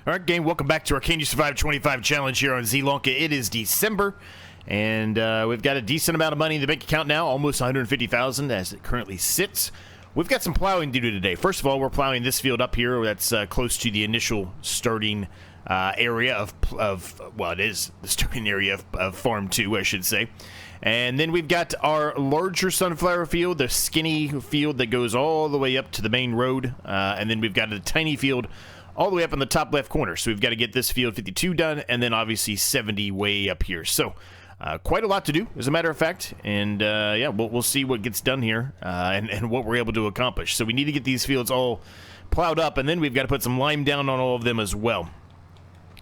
All right, gang, welcome back to our Can You Survive 25 challenge here on Zielonka. It is December, and we've got a decent amount of money in the bank account now, almost 150,000 as it currently sits. We've got some plowing to do today. First of all, we're plowing this field up here that's close to the initial starting area of well, it is the starting area of Farm 2, I should say. And then we've got our larger sunflower field, the skinny field that goes all the way up to the main road. And then we've got a tiny field all the way up in the top left corner. So we've got to get this field 52 done, and then obviously 70 way up here. So quite a lot to do, as a matter of fact. And yeah, we'll see what gets done here and what we're able to accomplish. So we need to get these fields all plowed up, and then we've got to put some lime down on all of them as well.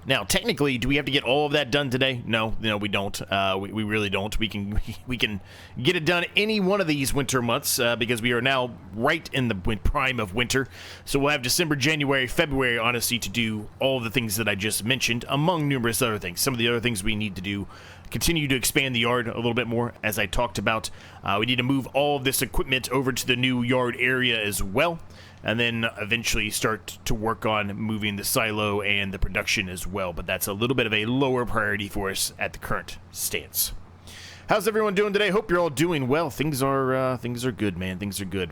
Now, technically, do we have to get all of that done today? No, we don't. We really don't. We can get it done any one of these winter months because we are now right in the prime of winter. So we'll have December, January, February, honestly, to do all the things that I just mentioned, among numerous other things. Some of the other things we need to do: continue to expand the yard a little bit more, as I talked about. We need to move all of this equipment over to the new yard area as well, and then eventually start to work on moving the silo and the production as well. But that's a little bit of a lower priority for us at the current stance. How's everyone doing today? Hope you're all doing well. Things are good, man. Things are good.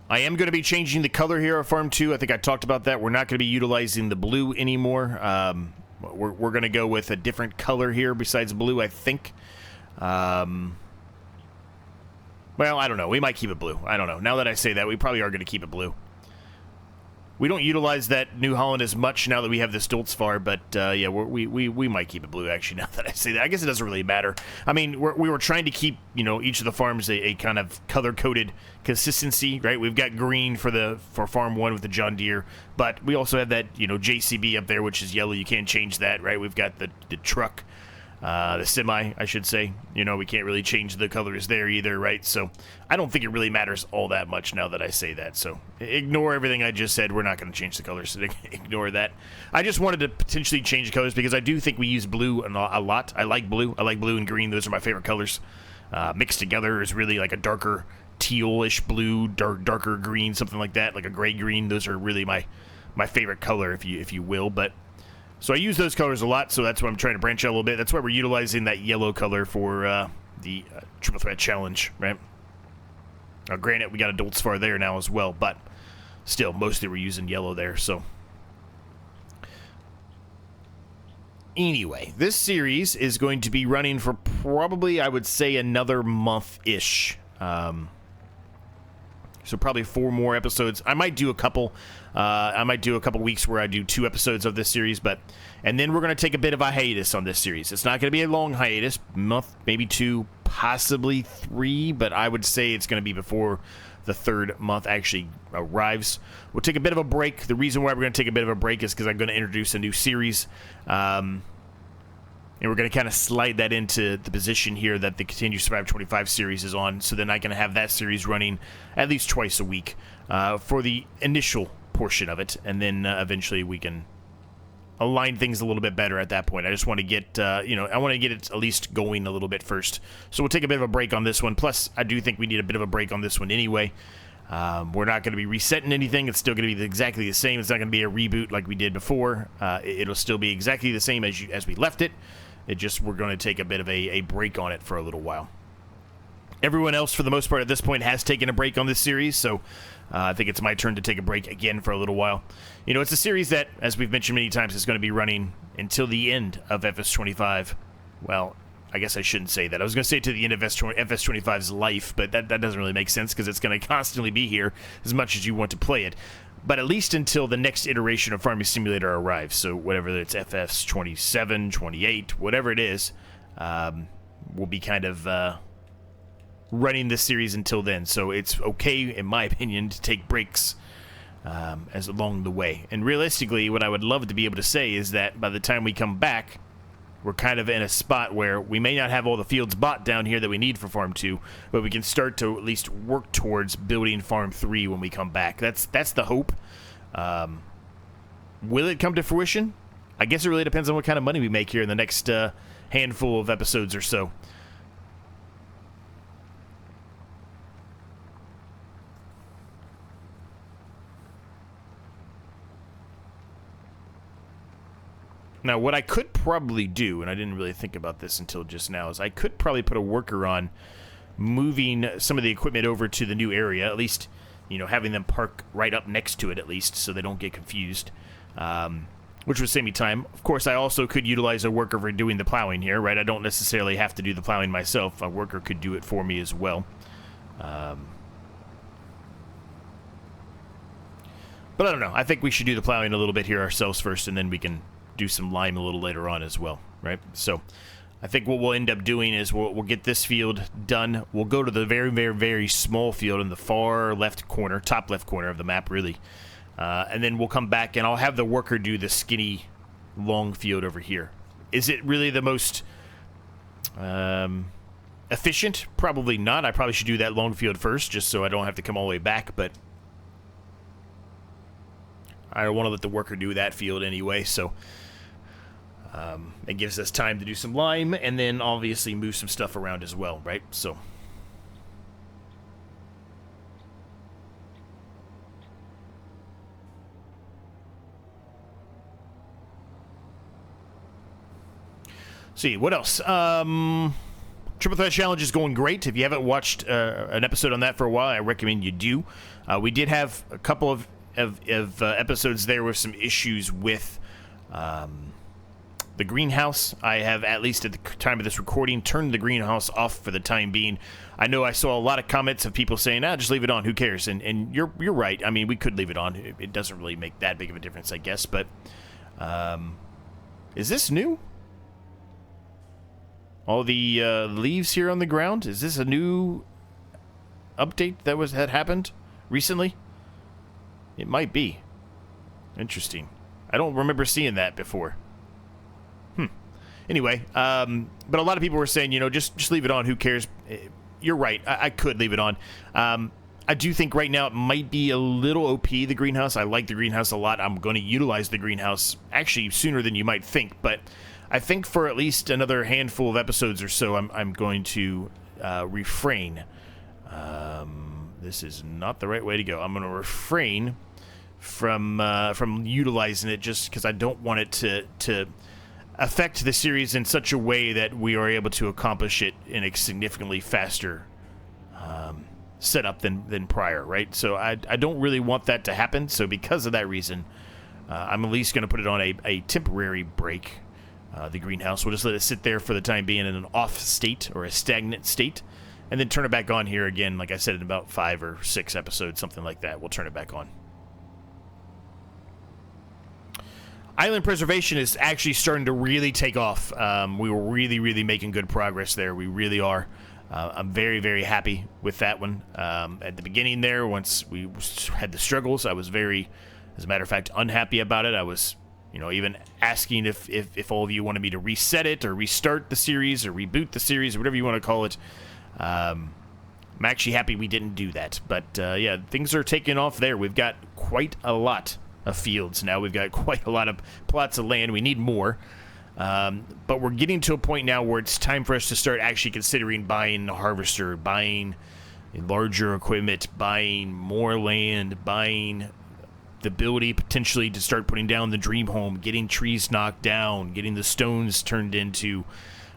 I am going to be changing the color here of Farm 2. I think I talked about that. We're not going to be utilizing the blue anymore. We're going to go with a different color here besides blue, I think. Well, I don't know. We might keep it blue. I don't know. Now that I say that, we probably are going to keep it blue. We don't utilize that New Holland as much now that we have this Stoltzfar, but yeah, we might keep it blue, actually, now that I say that. I guess it doesn't really matter. I mean, we were trying to keep, each of the farms a kind of color-coded consistency, right? We've got green for Farm 1 with the John Deere, but we also have that, JCB up there, which is yellow. You can't change that, right? We've got the truck, the semi, I should say. We can't really change the colors there either, right? So I don't think it really matters all that much now that I say that. So ignore everything I just said. We're not going to change the colors. So ignore that. I just wanted to potentially change the colors because I do think we use blue a lot. I like blue. I like blue and green. Those are my favorite colors. Mixed together is really like a darker tealish blue, darker green, something like that, like a gray green. Those are really my favorite color, if you will. But so I use those colors a lot, so that's why I'm trying to branch out a little bit. That's why we're utilizing that yellow color for the Triple Threat Challenge, right? Granted, we got a Stoltzfar there now as well, but still, mostly we're using yellow there, so. Anyway, this series is going to be running for probably, I would say, another month-ish. So probably 4 more episodes. I might do a couple. I might do a couple weeks where I do 2 episodes of this series, and then we're going to take a bit of a hiatus on this series. It's not going to be a long hiatus, month, maybe 2, possibly 3, but I would say it's going to be before the 3rd month actually arrives. We'll take a bit of a break. The reason why we're going to take a bit of a break is because I'm going to introduce a new series. And we're going to kind of slide that into the position here that the Continue Survive 25 series is on. So then I can have that series running at least twice a week for the initial portion of it. And then eventually we can align things a little bit better at that point. I just want to get, I want to get it at least going a little bit first. So we'll take a bit of a break on this one. Plus, I do think we need a bit of a break on this one anyway. We're not going to be resetting anything. It's still going to be exactly the same. It's not going to be a reboot like we did before. It'll still be exactly the same as we left it. We're going to take a bit of a break on it for a little while. Everyone else, for the most part, at this point, has taken a break on this series, so I think it's my turn to take a break again for a little while. It's a series that, as we've mentioned many times, is going to be running until the end of FS25. Well, I guess I shouldn't say that. I was going to say to the end of FS25's life, but that doesn't really make sense because it's going to constantly be here as much as you want to play it. But at least until the next iteration of Farming Simulator arrives. So whatever it's FS 27, 28, whatever it is, we'll be kind of running this series until then. So it's okay, in my opinion, to take breaks as along the way. And realistically, what I would love to be able to say is that by the time we come back, we're kind of in a spot where we may not have all the fields bought down here that we need for Farm 2, but we can start to at least work towards building Farm 3 when we come back. That's the hope. Will it come to fruition? I guess it really depends on what kind of money we make here in the next handful of episodes or so. Now, what I could probably do, and I didn't really think about this until just now, is I could probably put a worker on moving some of the equipment over to the new area, at least, you know, having them park right up next to it at least so they don't get confused, which would save me time. Of course, I also could utilize a worker for doing the plowing here, right? I don't necessarily have to do the plowing myself. A worker could do it for me as well. But I don't know. I think we should do the plowing a little bit here ourselves first, and then we can do some lime a little later on as well, right? So I think what we'll end up doing is we'll get this field done. We'll go to the very, very, very small field in the far left corner, top left corner of the map, really. And then we'll come back, and I'll have the worker do the skinny, long field over here. Is it really the most efficient? Probably not. I probably should do that long field first, just so I don't have to come all the way back, but I want to let the worker do that field anyway, so it gives us time to do some lime and then obviously move some stuff around as well, right? So see, what else? Triple Threat Challenge is going great. If you haven't watched an episode on that for a while, I recommend you do. We did have a couple of episodes there with some issues with the greenhouse. I have, at least at the time of this recording, turned the greenhouse off for the time being. I know I saw a lot of comments of people saying, just leave it on, who cares? And you're right. I mean, we could leave it on. It doesn't really make that big of a difference, I guess. But is this new? All the leaves here on the ground? Is this a new update that happened recently? It might be. Interesting. I don't remember seeing that before. Anyway, but a lot of people were saying, you know, just leave it on. Who cares? You're right. I could leave it on. I do think right now it might be a little OP, the greenhouse. I like the greenhouse a lot. I'm going to utilize the greenhouse actually sooner than you might think. But I think for at least another handful of episodes or so, I'm going to refrain. This is not the right way to go. I'm going to refrain from utilizing it just because I don't want it to affect the series in such a way that we are able to accomplish it in a significantly faster setup than prior, right? So I don't really want that to happen. So because of that reason, I'm at least going to put it on a temporary break. The greenhouse, we'll just let it sit there for the time being in an off state or a stagnant state, and then turn it back on here again, like I said, in about 5 or 6 episodes, something like that. We'll turn it back on. Island preservation is actually starting to really take off. We were really making good progress there. We really are. I'm very, very happy with that one. At the beginning there, once we had the struggles, I was very, as a matter of fact, unhappy about it. I was, you know, even asking if all of you wanted me to reset it or restart the series or reboot the series or whatever you want to call it. I'm actually happy we didn't do that. But, yeah, things are taking off there. We've got quite a lot of fields now. We've got quite a lot of plots of land. We need more. But we're getting to a point now where it's time for us to start actually considering buying a harvester, buying larger equipment, buying more land, buying the ability potentially to start putting down the dream home, getting trees knocked down, getting the stones turned into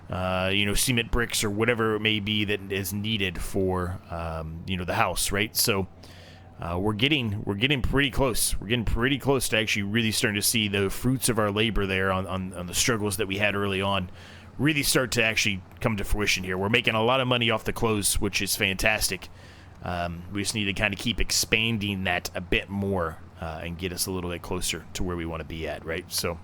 you know, cement bricks or whatever it may be that is needed for you know, the house, right? So we're getting pretty close. We're getting pretty close to actually really starting to see the fruits of our labor there on the struggles that we had early on really start to actually come to fruition here. We're making a lot of money off the clothes, which is fantastic. We just need to kind of keep expanding that a bit more and get us a little bit closer to where we want to be at, right? So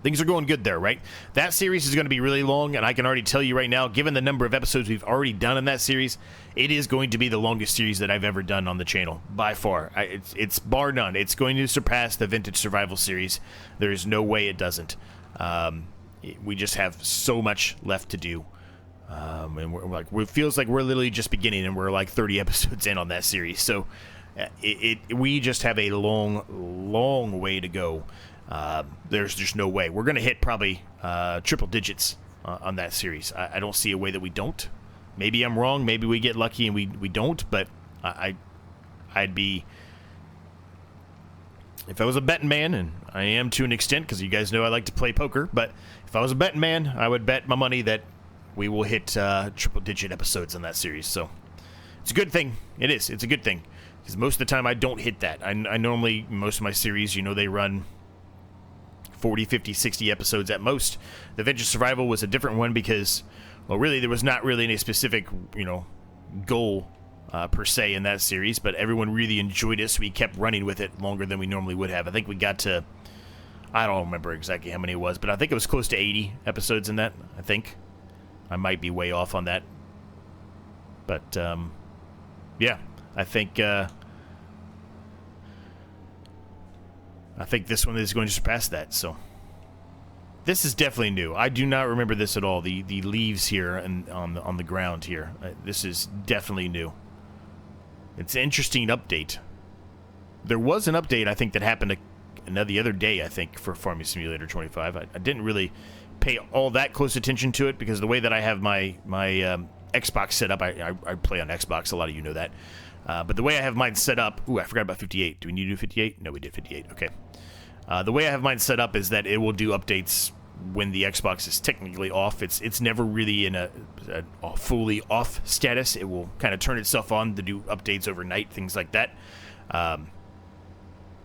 things are going good there, right? That series is going to be really long, and I can already tell you right now, given the number of episodes we've already done in that series, it is going to be the longest series that I've ever done on the channel, by far. It's bar none. It's going to surpass the Vintage Survival series. There is no way it doesn't. We just have so much left to do. And it feels like we're literally just beginning, and we're like 30 episodes in on that series. So we just have a long way to go. There's just no way. We're going to hit probably triple digits on that series. I don't see a way that we don't. Maybe I'm wrong. Maybe we get lucky and we don't. But I'd be If I was a betting man, and I am to an extent, because you guys know I like to play poker, but if I was a betting man, I would bet my money that we will hit triple-digit episodes in that series. So it's a good thing. It is. It's a good thing. Because most of the time I don't hit that. I normally, most of my series, you know, they run 40, 50, 60 episodes at most. The Venture Survival was a different one because, well, really, there was not really any specific, you know, goal per se in that series, but everyone really enjoyed it, so we kept running with it longer than we normally would have. I think we got to, I don't remember exactly how many it was, but I think it was close to 80 episodes in that, I think. I might be way off on that. But, yeah, I think this one is going to surpass that, so. This is definitely new. I do not remember this at all, the leaves here and on the ground here. This is definitely new. It's an interesting update. There was an update, I think, that happened the other day, I think, for Farming Simulator 25. I didn't really pay all that close attention to it because the way that I have my Xbox set up, I play on Xbox, a lot of you know that. But the way I have mine set up, ooh, I forgot about 58. Do we need to do 58? No, we did 58, okay. The way I have mine set up is that it will do updates when the Xbox is technically off. It's never really in a fully off status. It will kind of turn itself on to do updates overnight, things like that. And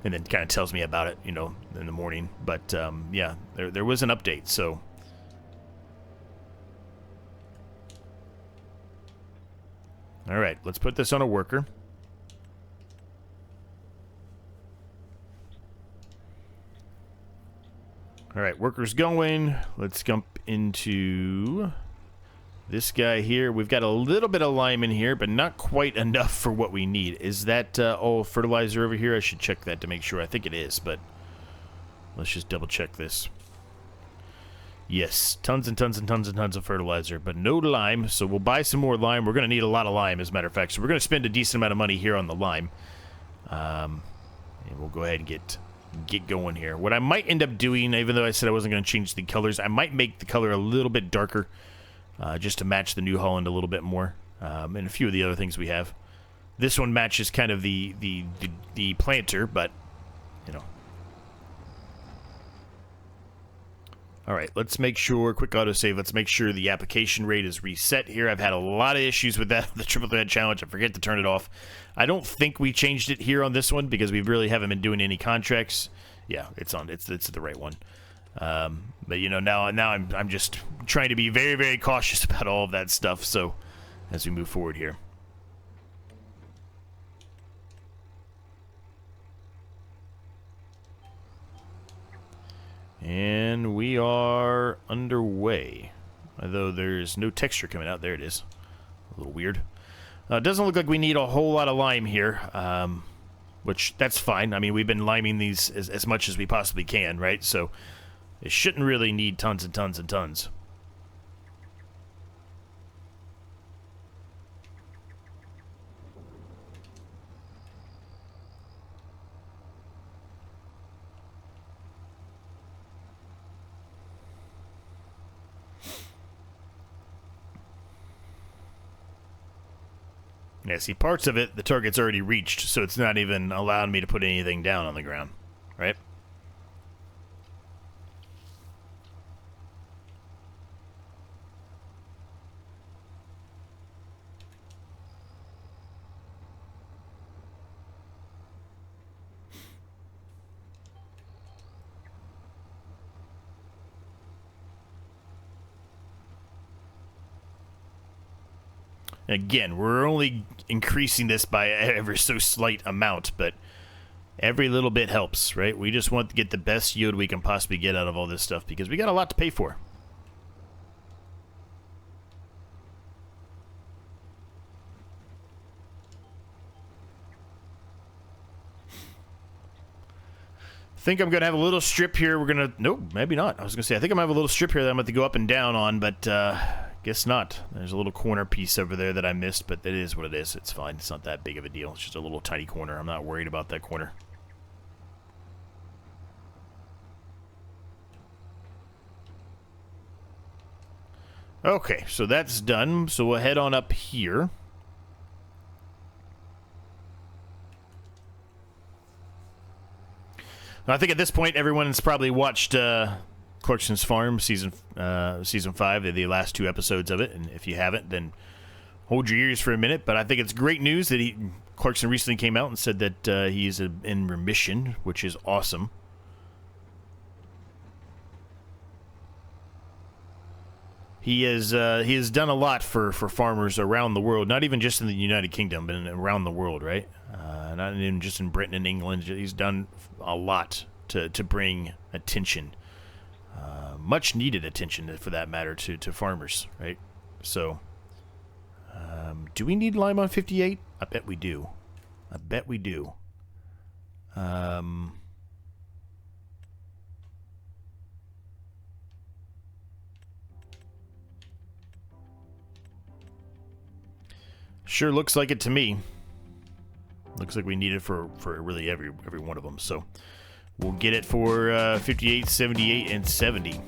then kind of tells me about it, you know, in the morning. But, yeah, there was an update, so. All right, let's put this on a worker. All right, worker's going. Let's jump into this guy here. We've got a little bit of lime in here, but not quite enough for what we need. Is that all fertilizer over here? I should check that to make sure. I think it is, but let's just double check this. Yes, tons and tons and tons and tons of fertilizer, but no lime, so we'll buy some more lime. We're going to need a lot of lime, as a matter of fact, so we're going to spend a decent amount of money here on the lime. And we'll go ahead and get going here. What I might end up doing, even though I said I wasn't going to change the colors, I might make the color a little bit darker, just to match the New Holland a little bit more, and a few of the other things we have. This one matches kind of the planter, but, you know. All right, let's make sure, quick autosave, let's make sure the application rate is reset here. I've had a lot of issues with that, the Triple Thread Challenge. I forget to turn it off. I don't think we changed it here on this one because we really haven't been doing any contracts. Yeah, it's on. It's the right one. But you know, now I'm just trying to be very, very cautious about all of that stuff. So as we move forward here. And we are underway. Although there's no texture coming out. There it is. A little weird. It doesn't look like we need a whole lot of lime here. Which, that's fine. I mean, we've been liming these as much as we possibly can, right? So, it shouldn't really need tons and tons and tons. Yeah, see, parts of it, the target's already reached, so it's not even allowing me to put anything down on the ground, right? Again, we're only increasing this by ever so slight amount, but every little bit helps, right? We just want to get the best yield we can possibly get out of all this stuff because we got a lot to pay for. I think I'm going to have a little strip here. We're going to... Nope, maybe not. I was going to say, I think I'm going to have a little strip here that I'm going to go up and down on, but... guess not. There's a little corner piece over there that I missed, but it is what it is. It's fine. It's not that big of a deal. It's just a little tiny corner. I'm not worried about that corner. Okay, so that's done. So we'll head on up here. I think at this point, everyone's probably watched Clarkson's Farm season 5, the last 2 episodes of it. And if you haven't, then hold your ears for a minute. But I think it's great news that Clarkson recently came out and said that he's in remission, which is awesome. He has done a lot for farmers around the world, not even just in the United Kingdom, but around the world, right? Not even just in Britain and England. He's done a lot to bring attention, much needed attention, for that matter, to farmers, right? So, do we need lime on 58? I bet we do. I bet we do. Sure looks like it to me. Looks like we need it for really every one of them. So we'll get it for 58, 78, and 70.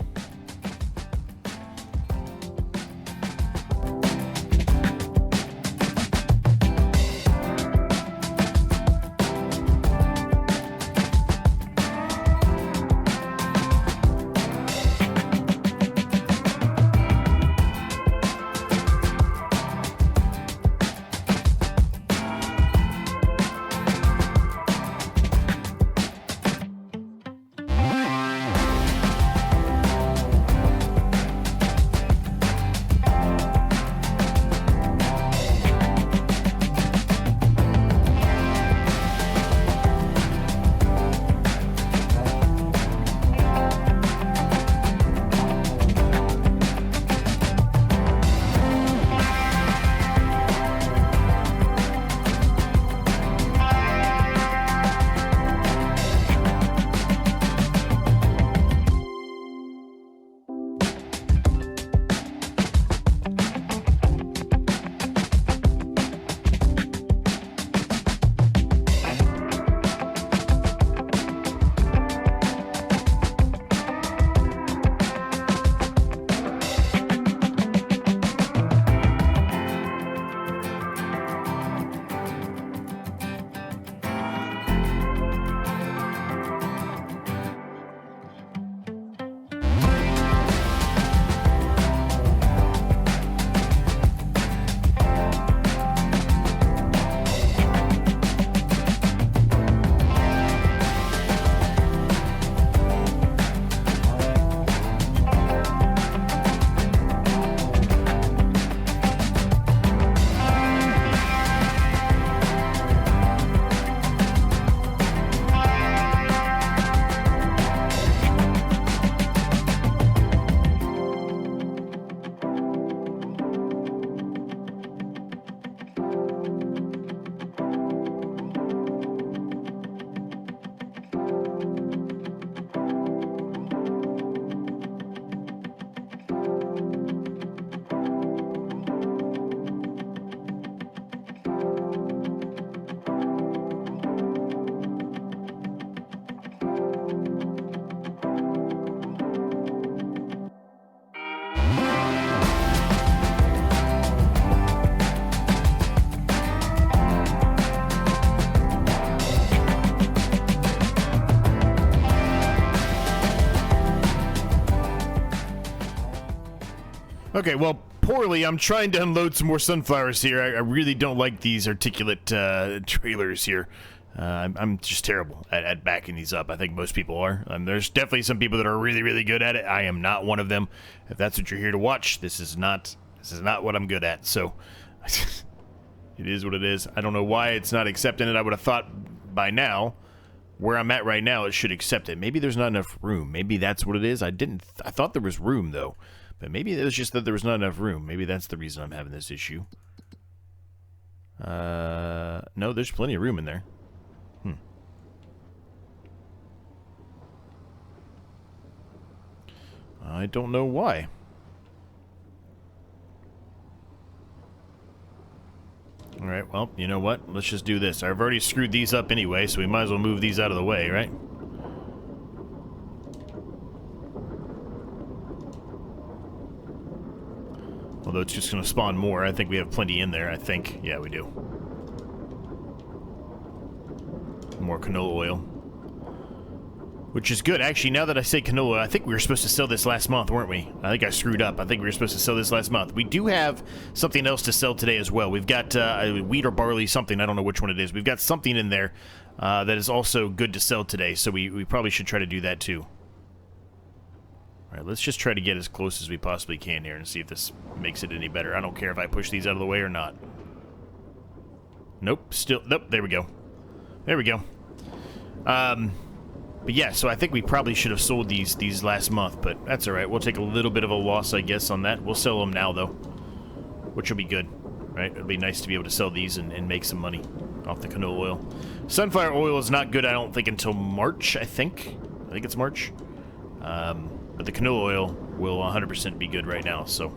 Okay, well, poorly. I'm trying to unload some more sunflowers here. I really don't like these articulate trailers here. I'm just terrible at backing these up. I think most people are. There's definitely some people that are really, really good at it. I am not one of them. If that's what you're here to watch, this is not what I'm good at. So it is what it is. I don't know why it's not accepting it. I would have thought by now, where I'm at right now, it should accept it. Maybe there's not enough room. Maybe that's what it is. I thought there was room though. But maybe it was just that there was not enough room. Maybe that's the reason I'm having this issue. No, there's plenty of room in there. I don't know why. Alright, well, you know what? Let's just do this. I've already screwed these up anyway, so we might as well move these out of the way, right? Although it's just going to spawn more. I think we have plenty in there, I think. Yeah, we do. More canola oil. which is good. Actually, now that I say canola, I think we were supposed to sell this last month, weren't we? I think I screwed up. I think we were supposed to sell this last month. We do have something else to sell today as well. We've got wheat or barley, something. I don't know which one it is. We've got something in there that is also good to sell today, so we probably should try to do that too. All right, let's just try to get as close as we possibly can here and see if this makes it any better. I don't care if I push these out of the way or not. Nope, still, nope, there we go. There we go. But yeah, so I think we probably should have sold these last month, but that's all right. We'll take a little bit of a loss, I guess, on that. We'll sell them now, though, which will be good, right? It'll be nice to be able to sell these and make some money off the canola oil. Sunflower oil is not good, I don't think, until March, I think. I think it's March. But the canola oil will 100% be good right now, so.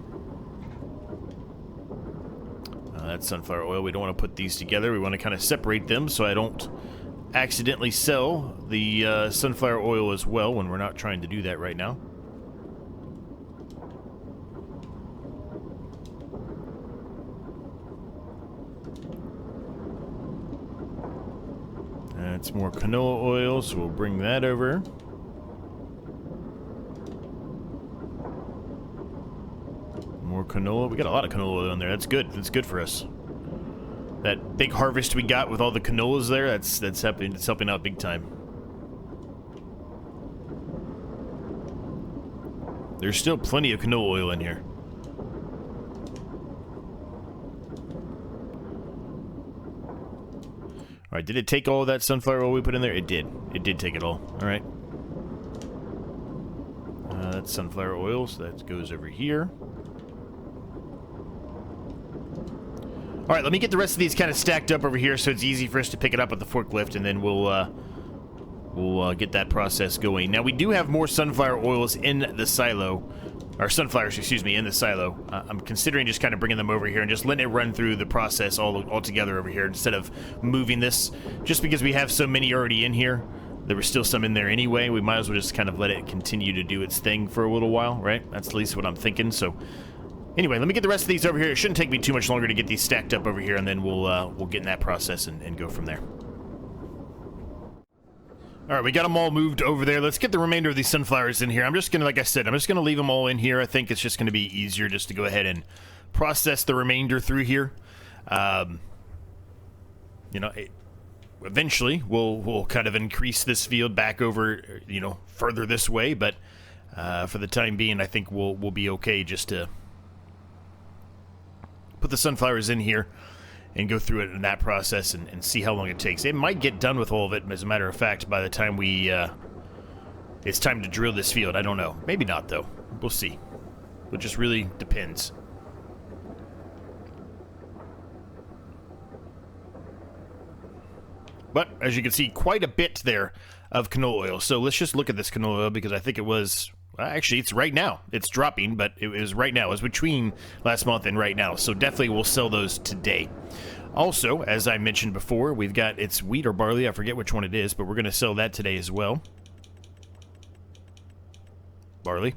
That's sunflower oil. We don't want to put these together. We want to kind of separate them so I don't accidentally sell the sunflower oil as well when we're not trying to do that right now. That's more canola oil, so we'll bring that over. More canola. We got a lot of canola oil in there. That's good. That's good for us. That big harvest we got with all the canolas there, that's helping. It's helping out big time. There's still plenty of canola oil in here. All right, did it take all of that sunflower oil we put in there? It did. It did take it all. All right. That's sunflower oil, so that goes over here. All right, let me get the rest of these kind of stacked up over here so it's easy for us to pick it up with the forklift, and then we'll get that process going. Now, we do have more sunflower oils in the silo, or sunflowers, excuse me, in the silo. I'm considering just kind of bringing them over here and just letting it run through the process all together over here instead of moving this. Just because we have so many already in here, there was still some in there anyway. We might as well just kind of let it continue to do its thing for a little while, right? That's at least what I'm thinking, so... Anyway, let me get the rest of these over here. It shouldn't take me too much longer to get these stacked up over here, and then we'll get in that process and go from there. All right, we got them all moved over there. Let's get the remainder of these sunflowers in here. I'm just going to, like I said, I'm just going to leave them all in here. I think it's just going to be easier just to go ahead and process the remainder through here. You know, eventually we'll kind of increase this field back over, you know, further this way, but for the time being, I think we'll be okay just to put the sunflowers in here and go through it in that process and see how long it takes. It might get done with all of it, as a matter of fact, by the time it's time to drill this field. I don't know. Maybe not, though. We'll see. It just really depends. But, as you can see, quite a bit there of canola oil. So let's just look at this canola oil, because I think it was... Actually, it's right now. It's dropping, but it was right now. It was between last month and right now. So definitely we'll sell those today. Also, as I mentioned before, we've got, it's wheat or barley. I forget which one it is, but we're going to sell that today as well. Barley.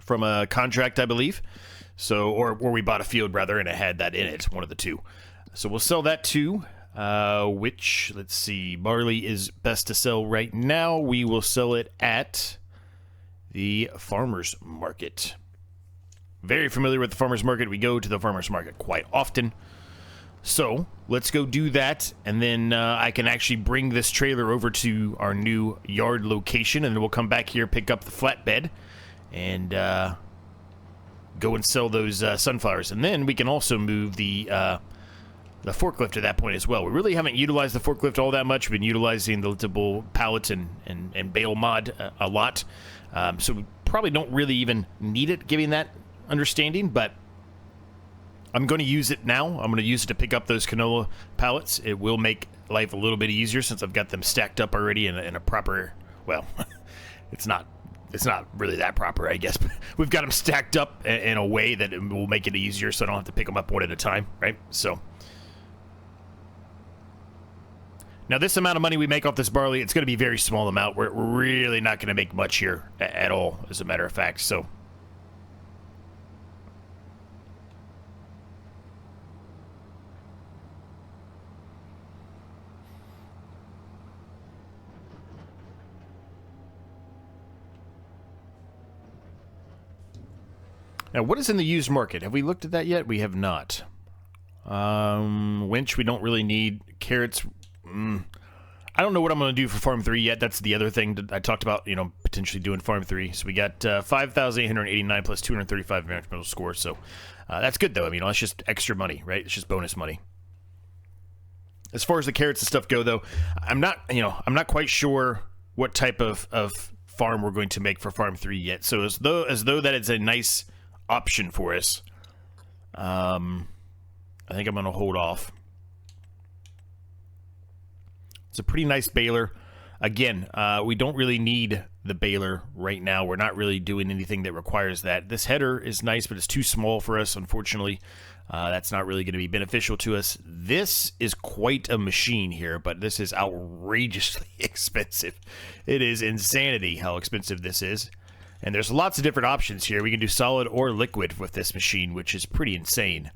From a contract, I believe. So, or we bought a field, rather, and it had that in it. One of the two. So we'll sell that too. Which, let's see, barley is best to sell right now. We will sell it at... the farmer's market. Very familiar with the farmer's market. We go to the farmer's market quite often. So let's go do that, and then I can actually bring this trailer over to our new yard location, and then we'll come back here, pick up the flatbed, and go and sell those sunflowers. And then we can also move the forklift at that point as well. We really haven't utilized the forklift all that much. We've been utilizing the liftable pallet and bale mod a lot. So we probably don't really even need it, giving that understanding, but I'm going to use it now. I'm going to use it to pick up those canola pallets. It will make life a little bit easier since I've got them stacked up already in a proper, well, it's not really that proper, I guess, but we've got them stacked up in a way that it will make it easier so I don't have to pick them up one at a time, right? So... Now, this amount of money we make off this barley, it's going to be a very small amount. We're really not going to make much here at all, as a matter of fact. So, Now, what is in the used market? Have we looked at that yet? We have not. Winch, we don't really need. Carrots, I don't know what I'm going to do for Farm 3 yet. That's the other thing that I talked about, you know, potentially doing Farm 3. So we got 5,889 plus 235 environmental score. So that's good, though. I mean, that's just extra money, right? It's just bonus money. As far as the carrots and stuff go, though, I'm not quite sure what type of farm we're going to make for Farm 3 yet. So as though that it's a nice option for us, I think I'm going to hold off. It's a pretty nice baler. Again, we don't really need the baler right now. We're not really doing anything that requires that. This header is nice, but it's too small for us, unfortunately. That's not really going to be beneficial to us. This is quite a machine here, but this is outrageously expensive. It is insanity how expensive this is. And there's lots of different options here. We can do solid or liquid with this machine, which is pretty insane.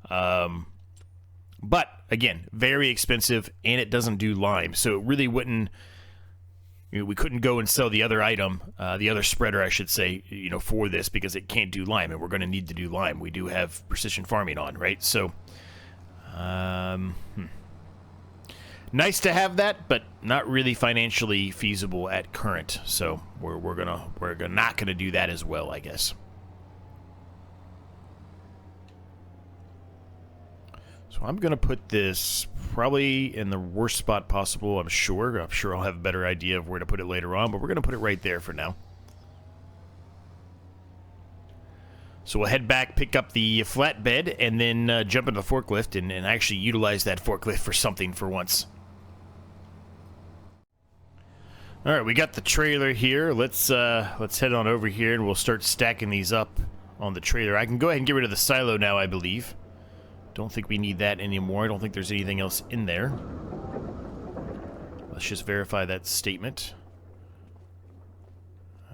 But, again, very expensive, and it doesn't do lime. So it really wouldn't... You know, we couldn't go and sell the other item, the other spreader, I should say, you know, for this because it can't do lime, and we're going to need to do lime. We do have precision farming on, right? So, nice to have that, but not really financially feasible at current. So we're not gonna do that as well, I guess. So I'm going to put this probably in the worst spot possible, I'm sure. I'm sure I'll have a better idea of where to put it later on, but we're going to put it right there for now. So we'll head back, pick up the flatbed, and then jump into the forklift and actually utilize that forklift for something for once. All right, we got the trailer here. Let's head on over here, and we'll start stacking these up on the trailer. I can go ahead and get rid of the silo now, I believe. Don't think we need that anymore. I don't think there's anything else in there. Let's just verify that statement.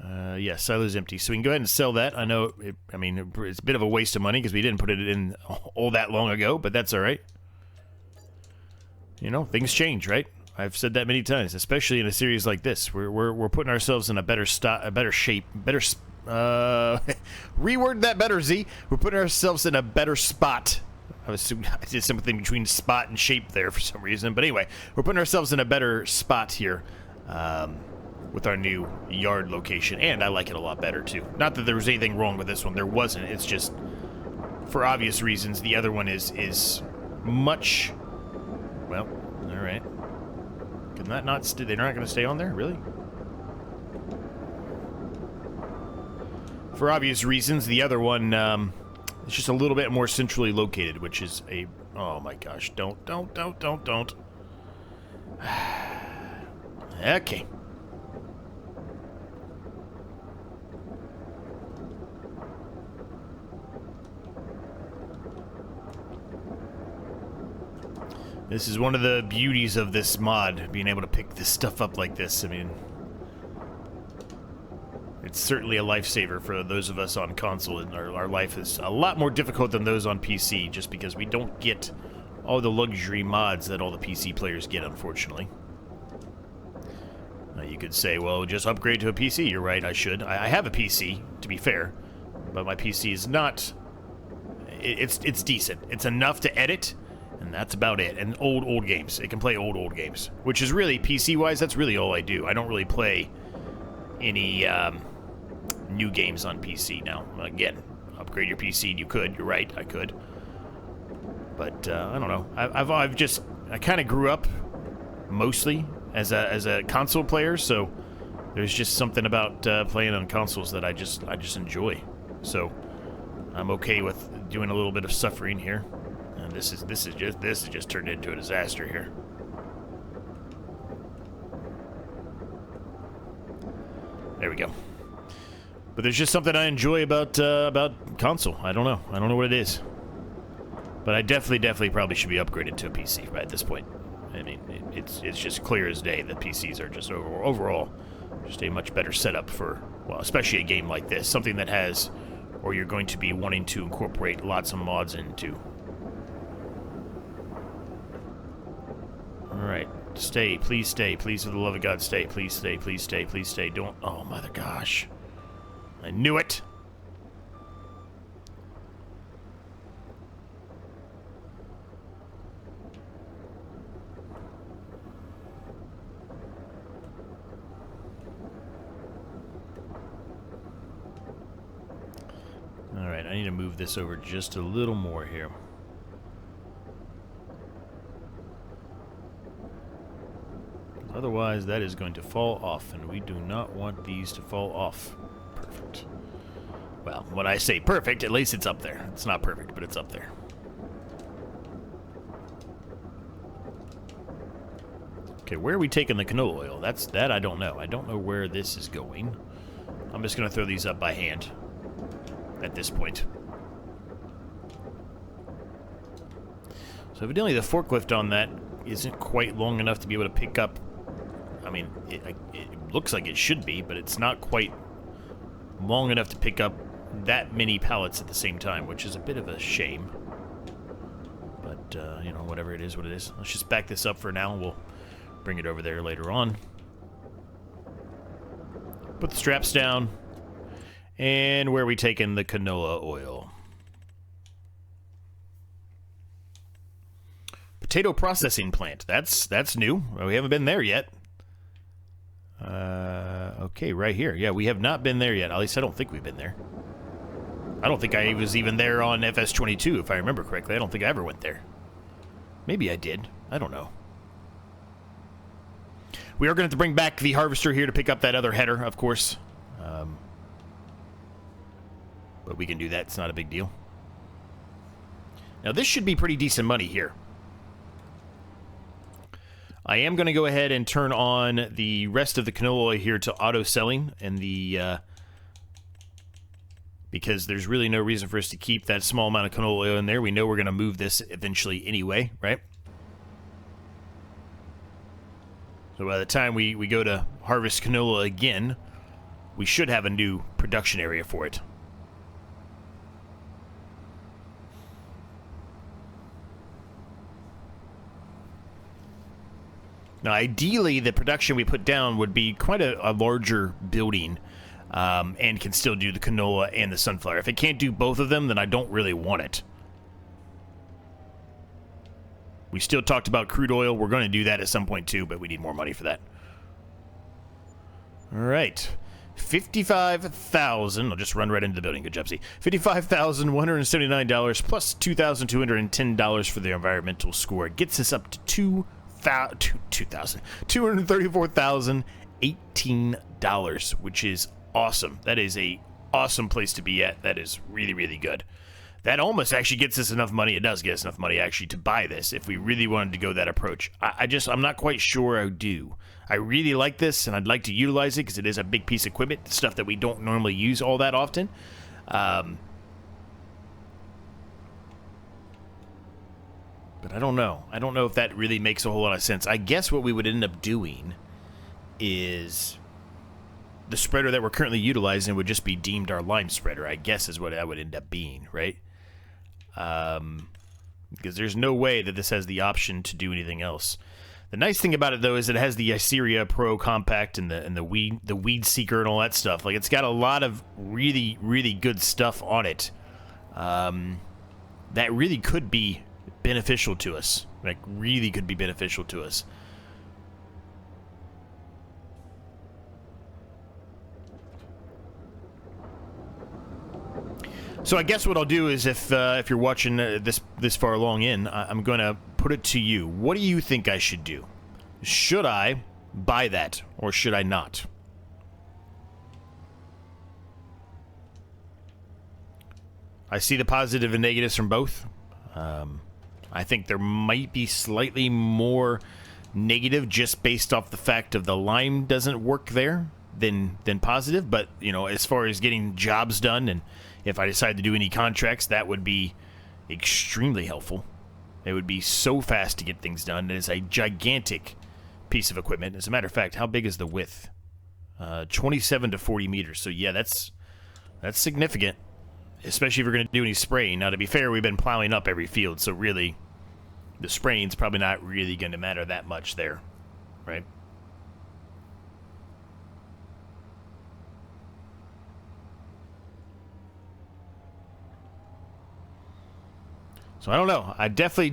Yeah, silo's empty. So we can go ahead and sell that. I know, it's a bit of a waste of money because we didn't put it in all that long ago, but that's all right. You know, things change, right? I've said that many times, especially in a series like this. We're putting ourselves in a better shape, reword that better, Z. We're putting ourselves in a better spot. I did something between spot and shape there for some reason. But anyway, we're putting ourselves in a better spot here with our new yard location. And I like it a lot better, too. Not that there was anything wrong with this one. There wasn't. It's just, for obvious reasons, the other one is much... Well, all right. Can that not... They're not going to stay on there? Really? For obvious reasons, the other one... It's just a little bit more centrally located, which is a... Oh my gosh, don't. Okay. This is one of the beauties of this mod, being able to pick this stuff up like this. I mean... It's certainly a lifesaver for those of us on console, and our life is a lot more difficult than those on PC, just because we don't get all the luxury mods that all the PC players get, unfortunately. You could say, well, just upgrade to a PC. You're right, I should. I have a PC, to be fair, but my PC is not... It's decent. It's enough to edit, and that's about it. And old games. It can play old games, which is really, PC-wise, that's really all I do. I don't really play any... new games on PC now. Again, upgrade your PC and you could. You're right, I could. But I don't know. I kind of grew up mostly as a console player, so there's just something about playing on consoles that I just enjoy. So I'm okay with doing a little bit of suffering here. And this is just turned into a disaster here. There we go. But there's just something I enjoy about console. I don't know. I don't know what it is. But I definitely probably should be upgraded to a PC at this point. I mean, it's just clear as day that PCs are just overall just a much better setup for, well, especially a game like this. Something that has, or you're going to be wanting to incorporate lots of mods into. Alright. Stay. Please stay. Please, for the love of God, stay. Please stay. Please stay. Please stay. Don't... Oh, mother gosh. I knew it. All right, I need to move this over just a little more here. Otherwise, that is going to fall off, and we do not want these to fall off. Perfect. Well, when I say perfect, at least it's up there. It's not perfect, but it's up there. Okay, where are we taking the canola oil? That I don't know. I don't know where this is going. I'm just going to throw these up by hand at this point. So evidently the forklift on that isn't quite long enough to be able to pick up. I mean, it looks like it should be, but it's not quite long enough to pick up that many pallets at the same time, which is a bit of a shame. But, you know, whatever it is, what it is. Let's just back this up for now. We'll bring it over there later on. Put the straps down. And where are we taking the canola oil? Potato processing plant. That's new. We haven't been there yet. Okay, right here. Yeah, we have not been there yet. At least I don't think we've been there. I don't think I was even there on FS22, if I remember correctly. I don't think I ever went there. Maybe I did. I don't know. We are going to have to bring back the harvester here to pick up that other header, of course. But we can do that. It's not a big deal. Now, this should be pretty decent money here. I am going to go ahead and turn on the rest of the canola oil here to auto-selling, and the because there's really no reason for us to keep that small amount of canola oil in there. We know we're going to move this eventually anyway, right? So by the time we go to harvest canola again, we should have a new production area for it. Now, ideally, the production we put down would be quite a larger building, and can still do the canola and the sunflower. If it can't do both of them, then I don't really want it. We still talked about crude oil. We're going to do that at some point too, but we need more money for that. All right. 55,000. I'll just run right into the building. Good job, Z. $55,179 plus $2,210 for the environmental score. It gets us up to $234,018, which is awesome. That is a awesome place to be at. That is really, really good. That almost actually gets us enough money. It does get us enough money actually to buy this if we really wanted to go that approach. I'm not quite sure I do. I really like this, and I'd like to utilize it because it is a big piece of equipment, stuff that we don't normally use all that often. But I don't know. I don't know if that really makes a whole lot of sense. I guess what we would end up doing is the spreader that we're currently utilizing would just be deemed our lime spreader, I guess is what that would end up being, right? Because there's no way that this has the option to do anything else. The nice thing about it, though, is it has the Iceria Pro Compact and the Weed Seeker and all that stuff. Like, it's got a lot of really, really good stuff on it that really could be beneficial to us. Like, really could be beneficial to us. So I guess what I'll do is if you're watching this far along in, I'm going to put it to you. What do you think I should do? Should I buy that or should I not? I see the positive and negatives from both. I think there might be slightly more negative just based off the fact of the lime doesn't work there than positive. But, you know, as far as getting jobs done, and if I decide to do any contracts, that would be extremely helpful. It would be so fast to get things done. It is a gigantic piece of equipment. As a matter of fact, how big is the width? 27 to 40 meters. So, yeah, that's significant, especially if you're going to do any spraying. Now, to be fair, we've been plowing up every field, so really the spraying's probably not really going to matter that much there, right? So I don't know. I definitely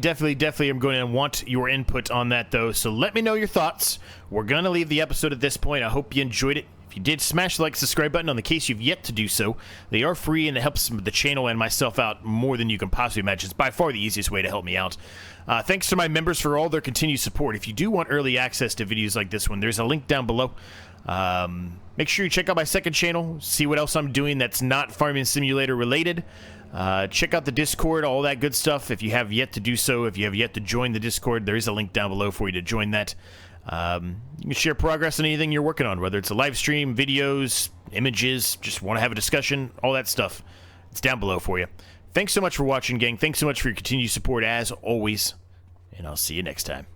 am going to want your input on that, though. So let me know your thoughts. We're going to leave the episode at this point. I hope you enjoyed it. If If you did, smash the like, subscribe button on the case you've yet to do so. They are free, and it helps the channel and myself out more than you can possibly imagine. It's by far the easiest way to help me out. Thanks to my members for all their continued support. If you do want early access to videos like this one, there's a link down below. Make sure you check out my second channel, see what else I'm doing that's not Farming Simulator related. Check out the Discord, all that good stuff. If you have yet to do so, if you have yet to join the Discord, there is a link down below for you to join that. You can share progress on anything you're working on, whether it's a live stream, videos, images, just want to have a discussion, all that stuff. It's down below for you. Thanks so much for watching, gang. Thanks so much for your continued support, as always, and I'll see you next time.